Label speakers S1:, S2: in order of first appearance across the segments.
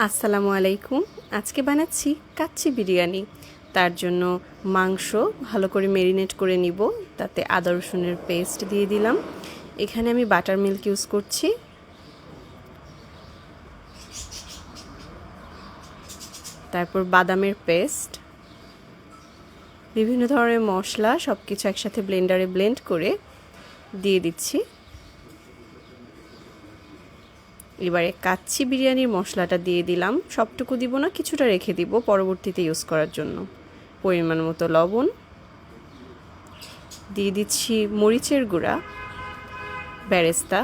S1: আসসালামু আলাইকুম। আজকে বানাচ্ছি কাচ্চি বিরিয়ানি। তার জন্য মাংস ভালো করে ম্যারিনেট করে নিব। তাতে আদা রসুনের পেস্ট দিয়ে দিলাম। এখানে আমি বাটার মিল্ক ইউজ করছি। তারপর বাদামের পেস্ট, বিভিন্ন ধরনের মশলা সব কিছু একসাথে ব্লেন্ডারে ব্লেন্ড করে দিয়ে দিচ্ছি। এবারে কাচ্চি বিরিয়ানির মশলাটা দিয়ে দিলাম। সবটুকু দিব না, কিছুটা রেখে দিব পরবর্তীতে ইউজ করার জন্য। পরিমাণ মতো লবণ দিয়ে দিচ্ছি, মরিচের গুঁড়া, বেরেস্তা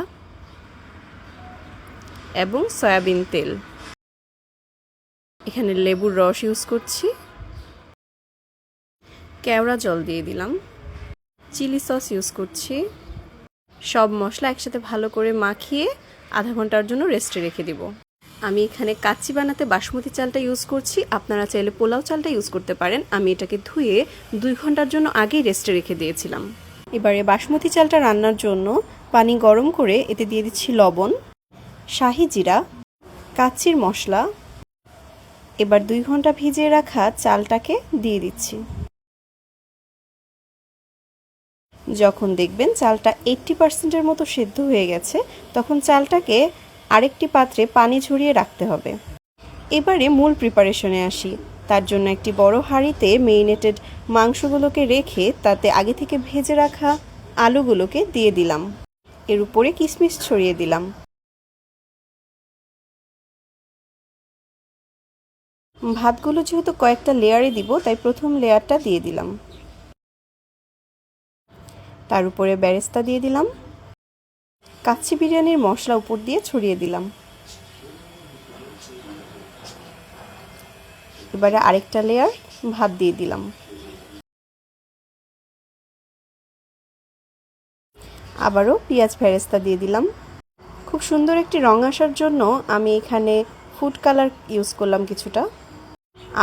S1: এবং সয়াবিন তেল। এখানে লেবুর রস ইউজ করছি। কেওড়া জল দিয়ে দিলাম। চিলি সস ইউজ করছি। সব মশলা একসাথে ভালো করে মাখিয়ে আধা ঘন্টার জন্য রেস্টে রেখে দিব। আমি এখানে কাচ্চি বানাতে বাসমতি চালটা ইউজ করছি। আপনারা চাইলে পোলাও চালটা ইউজ করতে পারেন। আমি এটাকে ধুয়ে 2 ঘন্টার জন্য আগেই রেস্টে রেখে দিয়েছিলাম। এবারে বাসমতি চালটা রান্নার জন্য পানি গরম করে এতে দিয়ে দিচ্ছি লবণ, শাহি জিরা, কাচ্চির মশলা। এবার 2 ঘন্টা ভিজিয়ে রাখা চালটাকে দিয়ে দিচ্ছি। যখন দেখবেন চালটা 80% মতো সেদ্ধ হয়ে গেছে, তখন চালটাকে আরেকটি পাত্রে পানি ঝরিয়ে রাখতে হবে। এবারে মূল প্রিপারেশনে আসি। তার জন্য একটি বড় হাঁড়িতে মেরিনেটেড মাংসগুলোকে রেখে তাতে আগে থেকে ভেজে রাখা আলুগুলোকে দিয়ে দিলাম। এর উপরে কিশমিশ ছড়িয়ে দিলাম। ভাতগুলো যেহেতু কয়েকটা লেয়ারে দিব, তাই প্রথম লেয়ারটা দিয়ে দিলাম। তার উপরে বেরেস্তা দিয়ে দিলাম। কাচ্চি বিরিয়ানির মশলা উপর দিয়ে ছড়িয়ে দিলাম। এবারে আরেকটা লেয়ার ভাত দিয়ে দিলাম। আবারও পেঁয়াজ বেরেস্তা দিয়ে দিলাম। খুব সুন্দর একটি রং আসার জন্য আমি এখানে ফুড কালার ইউজ করলাম কিছুটা।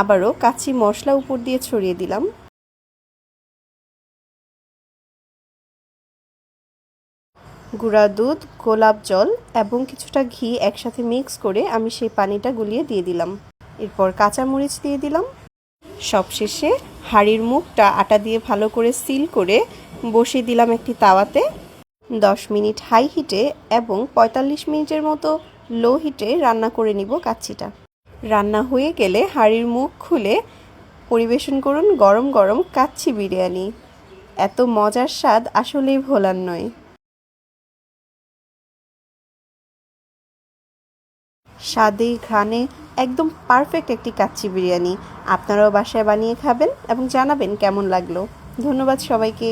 S1: আবারও কাচ্চি মশলা উপর দিয়ে ছড়িয়ে দিলাম। গুঁড়া দুধ, গোলাপ জল এবং কিছুটা ঘি একসাথে মিক্স করে আমি সেই পানিটা গুলিয়ে দিয়ে দিলাম। এরপর কাঁচামরিচ দিয়ে দিলাম। সবশেষে হাঁড়ির মুখটা আটা দিয়ে ভালো করে সিল করে বসিয়ে দিলাম একটি তাওয়াতে। 10 মিনিট হাই হিটে এবং 45 মিনিটের মতো লো হিটে রান্না করে নিব কাচ্চিটা। রান্না হয়ে গেলে হাঁড়ির মুখ খুলে পরিবেশন করুন গরম গরম কাচ্চি বিরিয়ানি। এত মজার স্বাদ আসলেই ভোলার নয়। স্বাদে ঘ্রাণে একদম পারফেক্ট একটি কাচ্চি বিরিয়ানি। আপনারাও বাসায় বানিয়ে খাবেন এবং জানাবেন কেমন লাগলো। ধন্যবাদ সবাইকে।